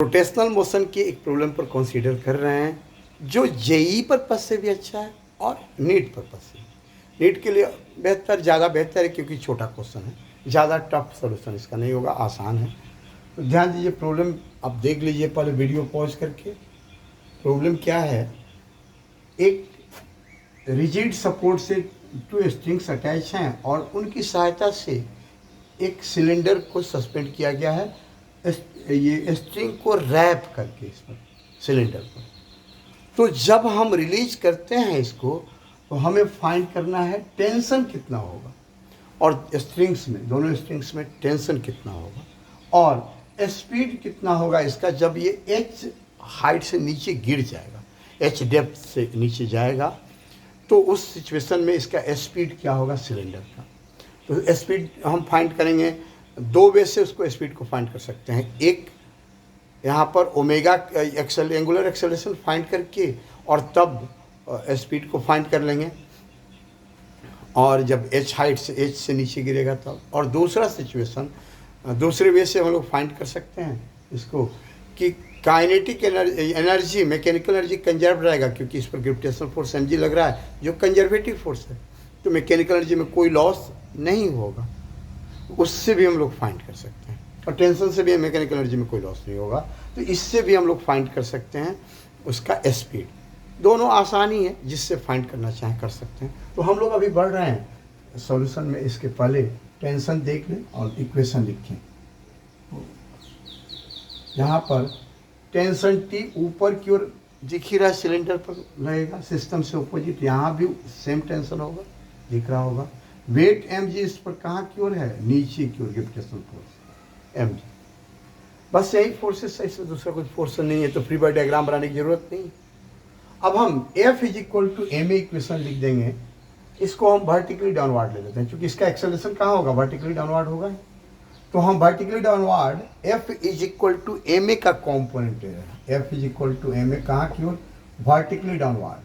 Rotational motion के एक problem पर कंसीडर कर रहे हैं जो जेई पर्पज से भी अच्छा है और नीट पर्पज से। नीट के लिए बेहतर, ज़्यादा बेहतर है क्योंकि छोटा क्वेश्चन है, ज़्यादा टफ सोल्यूशन इसका नहीं होगा, आसान है। तो ध्यान दीजिए, प्रॉब्लम आप देख लीजिए, पहले वीडियो पॉज करके। प्रॉब्लम क्या है, एक रिजिड सपोर्ट से 2 स्ट्रिंग्स अटैच हैं और उनकी सहायता से एक सिलेंडर को सस्पेंड किया गया है, ये स्ट्रिंग को रैप करके इस पर, सिलेंडर पर। तो जब हम रिलीज करते हैं इसको तो हमें फाइंड करना है टेंशन कितना होगा और स्ट्रिंग्स में, दोनों स्ट्रिंग्स में टेंशन कितना होगा और स्पीड कितना होगा इसका जब ये एच हाइट से नीचे गिर जाएगा, एच डेप्थ से नीचे जाएगा, तो उस सिचुएशन में इसका स्पीड क्या होगा सिलेंडर का। तो स्पीड हम फाइंड करेंगे, दो वे से उसको स्पीड को फाइंड कर सकते हैं। एक यहाँ पर ओमेगा एंगुलर एक्सेलरेशन फाइंड करके और तब स्पीड को फाइंड कर लेंगे, और जब एच हाइट से, एच से नीचे गिरेगा तब। और दूसरा सिचुएशन, दूसरे वे से हम लोग फाइंड कर सकते हैं इसको कि kinetic energy, mechanical energy conserve रहेगा क्योंकि इस पर ग्रेविटेशनल फोर्स mg लग रहा है जो कंजर्वेटिव फोर्स है, तो मैकेनिकल एनर्जी में कोई लॉस नहीं होगा, उससे भी हम लोग फाइंड कर सकते हैं। और टेंशन से भी मैकेनिकल एनर्जी में कोई लॉस नहीं होगा, तो इससे भी हम लोग फाइंड कर सकते हैं उसका स्पीड। दोनों आसानी है, जिससे फाइंड करना चाहें कर सकते हैं। तो हम लोग अभी बढ़ रहे हैं सॉल्यूशन में। इसके पहले टेंशन देख लें और इक्वेशन लिखें। यहाँ पर टेंशन टी ऊपर की ओर दिख ही रहा है, सिलेंडर पर रहेगा, सिस्टम से अपोजिट। यहाँ भी सेम टेंशन होगा, दिख रहा होगा। वेट mg इस पर कहाँ की ओर है, नीचे की ओर, ग्रेविटेशनल फोर्स mg। बस यही फोर्सेस है, इसमें दूसरा कोई फोर्स नहीं है, तो फ्री बॉडी डायग्राम बनाने की जरूरत नहीं। अब हम F = ma इक्वेशन लिख देंगे। इसको हम वर्टिकली डाउनवर्ड ले लेते हैं, क्योंकि इसका एक्सेलरेशन कहाँ होगा, वर्टिकली डाउनवर्ड होगा। तो हम वर्टिकली डाउनवर्ड F = ma का कॉम्पोनेंट ले रहे हैं। F = ma कहाँ की ओर, वर्टिकली डाउनवर्ड,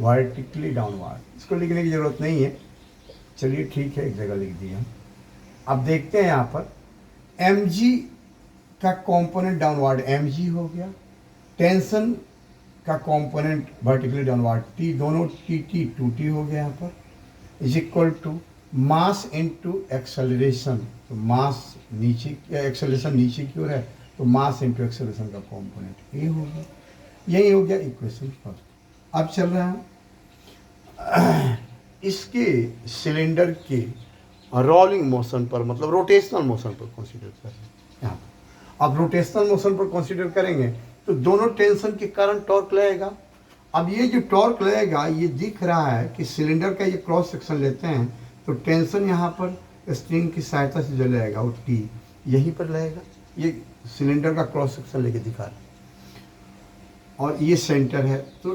वर्टिकली डाउनवर्ड। इसको लिखने की जरूरत नहीं है, चलिए ठीक है, एक जगह लिख दिया। अब देखते हैं यहाँ पर mg का कंपोनेंट डाउनवर्ड mg हो गया, टेंशन का कंपोनेंट वर्टिकली डाउनवर्ड t, दोनों t 2t हो गया। यहाँ पर = मास इनटू एक्सेलरेशन, तो मास नीचे, एक्सेलरेशन नीचे की ओर है, तो मास इनटू एक्सेलरेशन का कंपोनेंट ये हो गया। यही हो गया इक्वेशन फर्स्ट। अब चल रहा है इसके सिलेंडर के रोलिंग मोशन पर, मतलब रोटेशनल मोशन पर कंसीडर कर रहे हैं यहाँ पर। अब रोटेशनल मोशन पर कंसीडर करेंगे तो दोनों टेंशन के कारण टॉर्क लगेगा। अब ये जो टॉर्क लगेगा, ये दिख रहा है कि सिलेंडर का ये क्रॉस सेक्शन लेते हैं तो टेंशन यहाँ पर स्ट्रिंग की सहायता से जो लगेगा वो टी यहीं पर लगेगा। ये सिलेंडर का क्रॉस सेक्शन लेके दिखा रहा है और ये सेंटर है। तो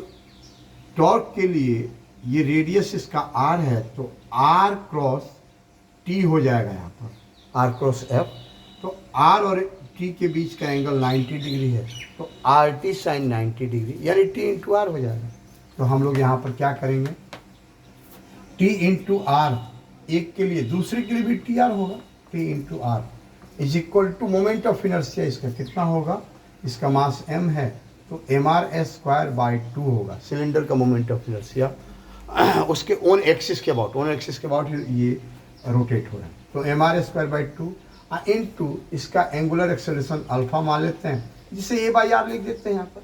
टॉर्क के लिए ये रेडियस इसका r है, तो r क्रॉस t हो जाएगा यहाँ पर, r क्रॉस f। तो r और t के बीच का एंगल 90 डिग्री है, तो RT sin 90 डिग्री, यानी t × r हो जाएगा। तो हम लोग यहाँ पर क्या करेंगे, t × r, एक के लिए, दूसरे के लिए भी tr होगा, t × r = moment of inertia. इसका कितना होगा, इसका मास m है, तो mr²/2 होगा सिलेंडर का मोमेंट ऑफ इनर्शिया। उसके ओन एक्सिस के अबाउट ये रोटेट हो रहा है, तो mr²/2 इनटू इसका एंगुलर एक्सेलरेशन अल्फा मान लेते हैं, जिसे a/r लिख देते हैं। यहाँ पर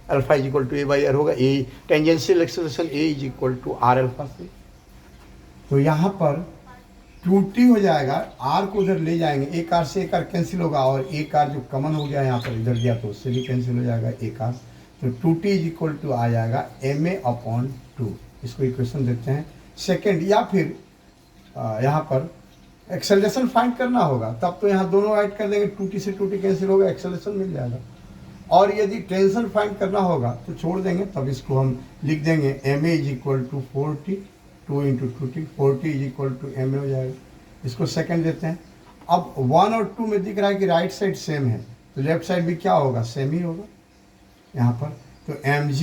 अल्फा = a/r होगा, ए tangential acceleration a = r alpha से। तो यहाँ पर 2t हो जाएगा, r को उधर ले जाएंगे, एक r से एक r कैंसिल होगा, और एक r जो कमन हो गया यहाँ पर इधर गया तो उससे भी कैंसिल हो जाएगा एक r। तो 2t = आ जाएगा ma/2। इसको इक्वेशन देते हैं सेकेंड। या फिर यहाँ पर एक्सेलरेशन फाइंड करना होगा, तब तो यहाँ दोनों ऐड कर देंगे, 2t से 2t कैंसिल होगा, एक्सेलरेशन मिल जाएगा। और यदि टेंशन फाइंड करना होगा तो छोड़ देंगे, तब इसको हम लिख देंगे ma = 4t, 2 × 2t, 4t = ma हो जाएगा। इसको सेकंड देते हैं। अब 1 और 2 में दिख रहा है कि राइट साइड सेम है, तो लेफ्ट साइड भी क्या होगा, सेम ही होगा यहाँ पर। तो mg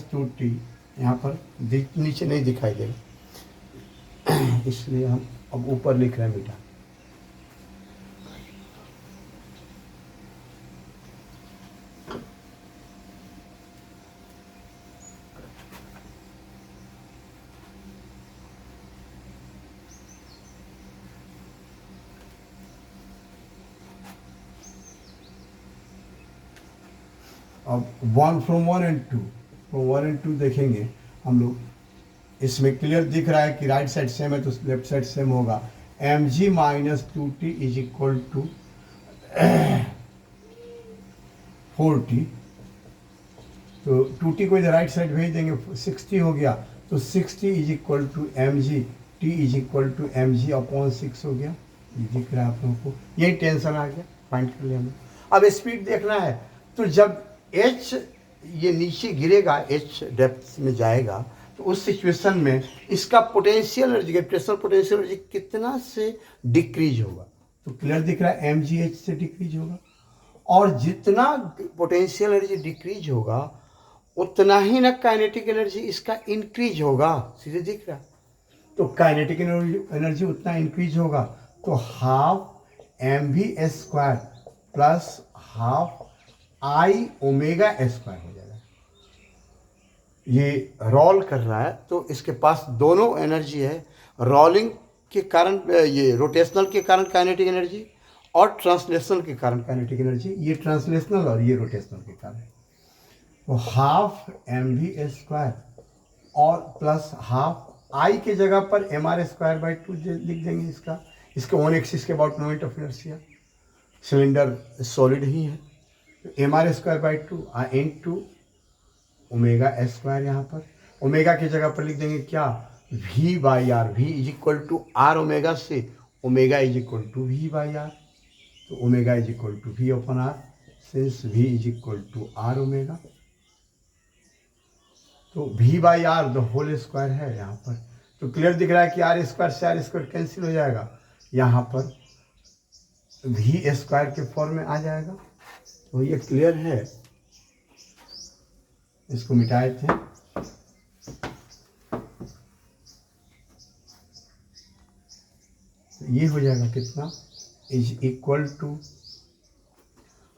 - 2t यहाँ पर नीचे नहीं दिखाई देगा, इसलिए हम अब ऊपर लिख रहे हैं बेटा। अब 1 फ्रॉम 1 एंड 2, फ्रॉम 1 एंड 2 देखेंगे हम लोग, इसमें क्लियर दिख रहा है कि राइट साइड सेम है तो लेफ्ट साइड सेम होगा। mg minus 2t is equal to 4t, तो 2t को इधर राइट साइड भेज देंगे, 60 हो गया, तो 60 is equal to mg, t is equal to mg upon 6 हो गया। ये दिख रहा है आप लोगों को, यही टेंशन आ गया, फाइंड कर लिया हमने। अब स्पीड देखना है, तो जब h ये नीचे गिरेगा, h डेप्थ में जाएगा, तो उस सिचुएशन में इसका potential energy, gravitational potential energy कितना से डिक्रीज होगा, तो क्लियर दिख रहा है mgh से डिक्रीज होगा। और जितना पोटेंशियल एनर्जी डिक्रीज होगा उतना ही ना काइनेटिक एनर्जी इसका इंक्रीज होगा, सीधे दिख रहा है। तो काइनेटिक एनर्जी उतना इंक्रीज होगा, तो half mv square plus half I omega square हो जाएगा। ये रोल कर रहा है तो इसके पास दोनों एनर्जी है, रोलिंग के कारण, ये रोटेशनल के कारण काइनेटिक एनर्जी और ट्रांसलेशनल के कारण काइनेटिक एनर्जी, ये ट्रांसलेशनल और ये रोटेशनल के कारण। तो हाफ mv स्क्वायर और प्लस हाफ आई के जगह पर mr स्क्वायर बाई 2 लिख देंगे। इसके ऑन एक्सिस के about moment of inertia, cylinder solid ही है, mr square by 2 into omega square, यहाँ पर ओमेगा की जगह पर लिख देंगे क्या, v by R, v is equal to R omega से omega is equal to v by R, तो omega is equal to v upon R, since v is equal to R omega, तो v by R the whole square है यहाँ पर। तो clear दिख रहा है कि आर स्क्वायर से आर स्क्वायर कैंसिल हो जाएगा, यहाँ पर v स्क्वायर के फॉर्म में आ जाएगा। तो ये क्लियर है, इसको मिटाए थे। तो ये हो जाएगा कितना, is equal to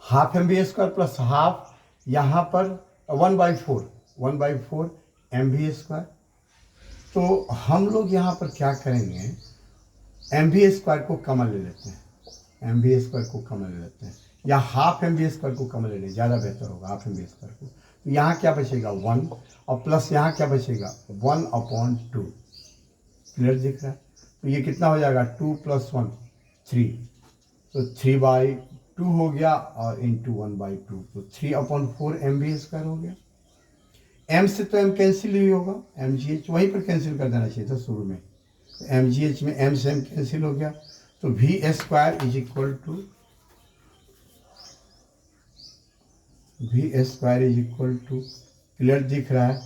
half M B square plus half, यहाँ पर 1/4 एम बी स्क्वायर। तो हम लोग यहाँ पर क्या करेंगे, एम बी स्क्वायर को कॉमन ले लेते हैं, एम बी स्क्वायर को कॉमन ले लेते हैं, या हाफ एम बी स्क्वायर को कॉमन ले लें, ज़्यादा बेहतर होगा हाफ एम बी स्क्वायर को। तो यहाँ क्या बचेगा 1, और प्लस यहाँ क्या बचेगा 1/2, क्लियर दिख रहा है। तो ये कितना हो जाएगा 2 + 1 3, तो 3/2 हो गया और इंटू 1/2, तो 3/4 एम बी स्क्वायर हो गया। एम से तो एम कैंसिल ही होगा, एम जी एच वहीं पर कैंसिल कर देना चाहिए था शुरू में, तो एम जी एच में एम से एम कैंसिल हो गया, तो V square is equal to clear दिख रहा है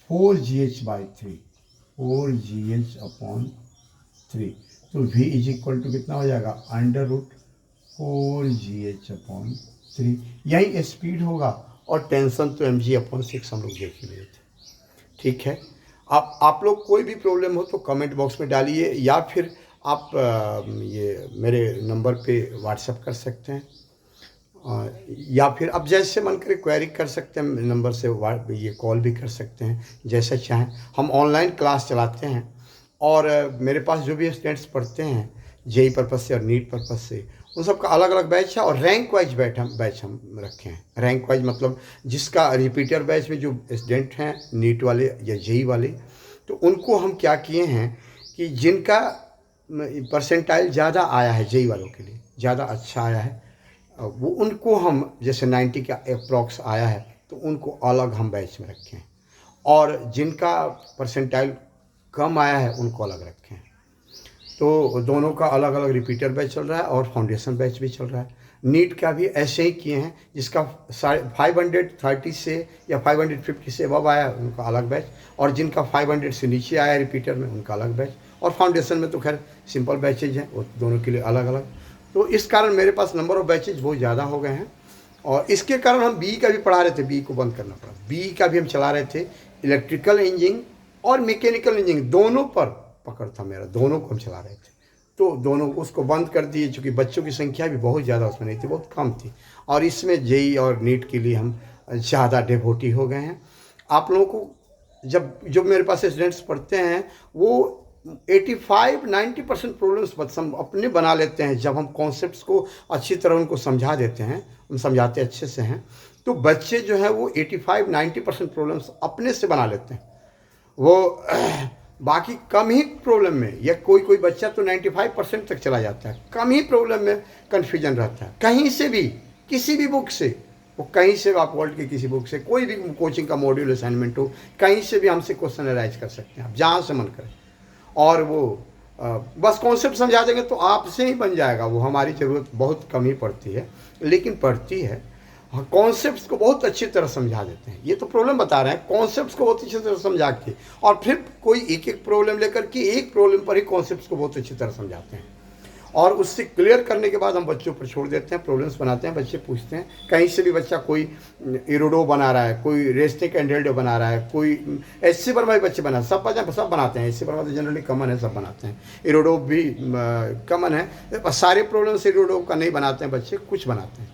4gh/3, 4gh/3, तो v इज इक्वल टू कितना हो जाएगा √4gh/3। यही स्पीड होगा, और टेंशन तो mg/6 हम लोग देख ही लिए थे। ठीक है, आप लोग कोई भी प्रॉब्लम हो तो कमेंट बॉक्स में डालिए, या फिर आप ये मेरे नंबर पे व्हाट्सएप कर सकते हैं, या फिर आप जैसे मन करे क्वेरी कर सकते हैं, नंबर से ये कॉल भी कर सकते हैं, जैसा चाहें। हम ऑनलाइन क्लास चलाते हैं, और मेरे पास जो भी स्टूडेंट्स पढ़ते हैं जेई पर्पज़ से और नीट पर्पज़ से, उन सबका अलग अलग बैच है, और रैंक वाइज बैच हम रखे हैं। रैंक वाइज मतलब जिसका रिपीटर बैच में जो स्टूडेंट हैं नीट वाले या जेई वाले, तो उनको हम क्या किए हैं कि जिनका परसेंटाइल ज़्यादा आया है, जेई वालों के लिए ज़्यादा अच्छा आया है, वो उनको हम, जैसे 90 का अप्रॉक्स आया है, तो उनको अलग हम बैच में रखे हैं, और जिनका परसेंटाइल कम आया है उनको अलग रखे हैं। तो दोनों का अलग अलग रिपीटर बैच चल रहा है, और फाउंडेशन बैच भी चल रहा है। नीट का भी ऐसे ही किए हैं, जिसका 530 से या 550 से अबव आया है उनका अलग बैच, और जिनका 500 से नीचे आया रिपीटर में उनका अलग बैच, और फाउंडेशन में तो खैर सिंपल बैचेज हैं, वो दोनों के लिए अलग अलग। तो इस कारण मेरे पास नंबर ऑफ बैचेज बहुत ज़्यादा हो गए हैं, और इसके कारण हम बी का भी पढ़ा रहे थे, बी को बंद करना पड़ा। बी का भी हम चला रहे थे, इलेक्ट्रिकल इंजीनियरिंग और मैकेनिकल इंजीनियरिंग दोनों पर पकड़ था मेरा, दोनों को हम चला रहे थे। तो दोनों उसको बंद कर दिए, चूँकि बच्चों की संख्या भी बहुत ज़्यादा उसमें नहीं थी, बहुत कम थी, और इसमें जेई और नीट के लिए हम ज़्यादा डेवोटी हो गए हैं। आप लोगों को जब मेरे पास स्टूडेंट्स पढ़ते हैं, वो 85-90% प्रॉब्लम्स हम अपने बना लेते हैं, जब हम कॉन्सेप्ट्स को अच्छी तरह उनको समझा देते हैं, हम समझाते अच्छे से हैं, तो बच्चे जो हैं वो 85-90% प्रॉब्लम्स अपने से बना लेते हैं। वो बाकी कम ही प्रॉब्लम में, या कोई कोई बच्चा तो 95% तक चला जाता है, कम ही प्रॉब्लम में कन्फ्यूजन रहता है। कहीं से भी, किसी भी बुक से, वो कहीं से आप वर्ल्ड की किसी बुक से, कोई भी कोचिंग का मॉड्यूल असाइनमेंट हो, कहीं से भी हमसे क्वेश्चन अराइज कर सकते हैं आप, जहाँ से मन करे। और वो बस कॉन्सेप्ट समझा देंगे तो आपसे ही बन जाएगा वो। हमारी ज़रूरत बहुत कम ही पड़ती है, लेकिन पड़ती है। कॉन्सेप्ट्स को बहुत अच्छी तरह समझा देते हैं। ये तो प्रॉब्लम बता रहे हैं, कॉन्सेप्ट्स को बहुत अच्छी तरह समझा के, और फिर कोई एक एक प्रॉब्लम लेकर के एक प्रॉब्लम पर ही कॉन्सेप्ट्स को बहुत अच्छी तरह समझाते हैं। और उससे क्लियर करने के बाद हम बच्चों पर छोड़ देते हैं, प्रॉब्लम्स बनाते हैं, बच्चे पूछते हैं। कहीं से भी बच्चा कोई इरोडो बना रहा है, कोई रेस्टिक एंडल्डो बना रहा है, कोई एससी वर्मा भी बच्चे बना, सब बनाते हैं। एससी वर्मा तो जनरली कमन है, सब बनाते हैं। इरोडो भी कमन है। सारे प्रॉब्लम्स इरोडो का नहीं बनाते हैं बच्चे, कुछ बनाते हैं।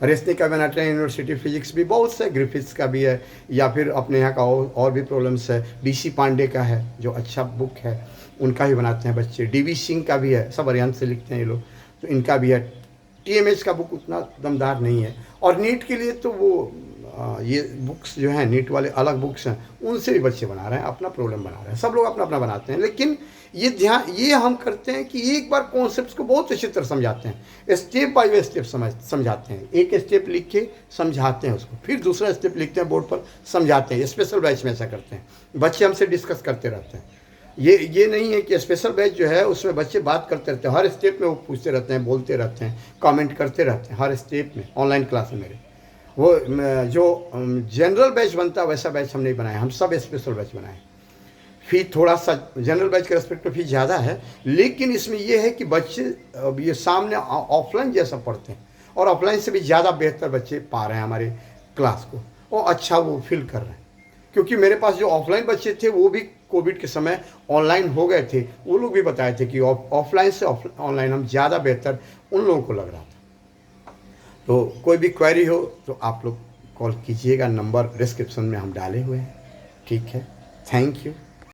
रेस्निक का बनाते हैं, यूनिवर्सिटी फिजिक्स भी बहुत से, ग्रिफिथ्स का भी है, या फिर अपने यहाँ का और भी प्रॉब्लम्स है। बीसी पांडे का है जो अच्छा बुक है, उनका भी बनाते हैं बच्चे। डीवी सिंह का भी है, सब अरिहंत से लिखते हैं ये लोग, तो इनका भी है। टीएमएच का बुक उतना दमदार नहीं है। और नीट के लिए तो वो ये बुक्स जो हैं, नीट वाले अलग बुक्स हैं, उनसे भी बच्चे बना रहे हैं, अपना प्रॉब्लम बना रहे हैं। सब लोग अपना अपना बनाते हैं, लेकिन ये हम करते हैं कि एक बार कॉन्सेप्ट्स को बहुत अच्छी तरह समझाते हैं, स्टेप बाय स्टेप समझाते हैं। एक स्टेप लिख के समझाते हैं उसको, फिर दूसरा स्टेप लिखते हैं बोर्ड पर, समझाते हैं। स्पेशल बैच में ऐसा करते हैं, बच्चे हमसे डिस्कस करते रहते हैं। ये नहीं है कि स्पेशल बैच जो है उसमें बच्चे बात करते रहते हैं, हर स्टेप में वो पूछते रहते हैं, बोलते रहते हैं, कमेंट करते रहते हैं हर स्टेप में। ऑनलाइन क्लास में मेरे वो जो जनरल बैच बनता है वैसा बैच हम नहीं बनाए, हम सब स्पेशल बैच बनाए। फी थोड़ा सा जनरल बैच के रेस्पेक्ट में फी ज़्यादा है, लेकिन इसमें यह है कि बच्चे अब ये सामने ऑफलाइन जैसा पढ़ते हैं, और ऑफलाइन से भी ज़्यादा बेहतर बच्चे पा रहे हैं हमारे क्लास को, और अच्छा वो फील कर रहे हैं। क्योंकि मेरे पास जो ऑफलाइन बच्चे थे वो भी कोविड के समय ऑनलाइन हो गए थे, वो लोग भी बताए थे कि ऑफलाइन से ऑनलाइन हम ज़्यादा बेहतर उन लोगों को लग रहा था। तो कोई भी क्वेरी हो तो आप लोग कॉल कीजिएगा, नंबर डिस्क्रिप्शन में हम डाले हुए हैं। ठीक है, थैंक यू।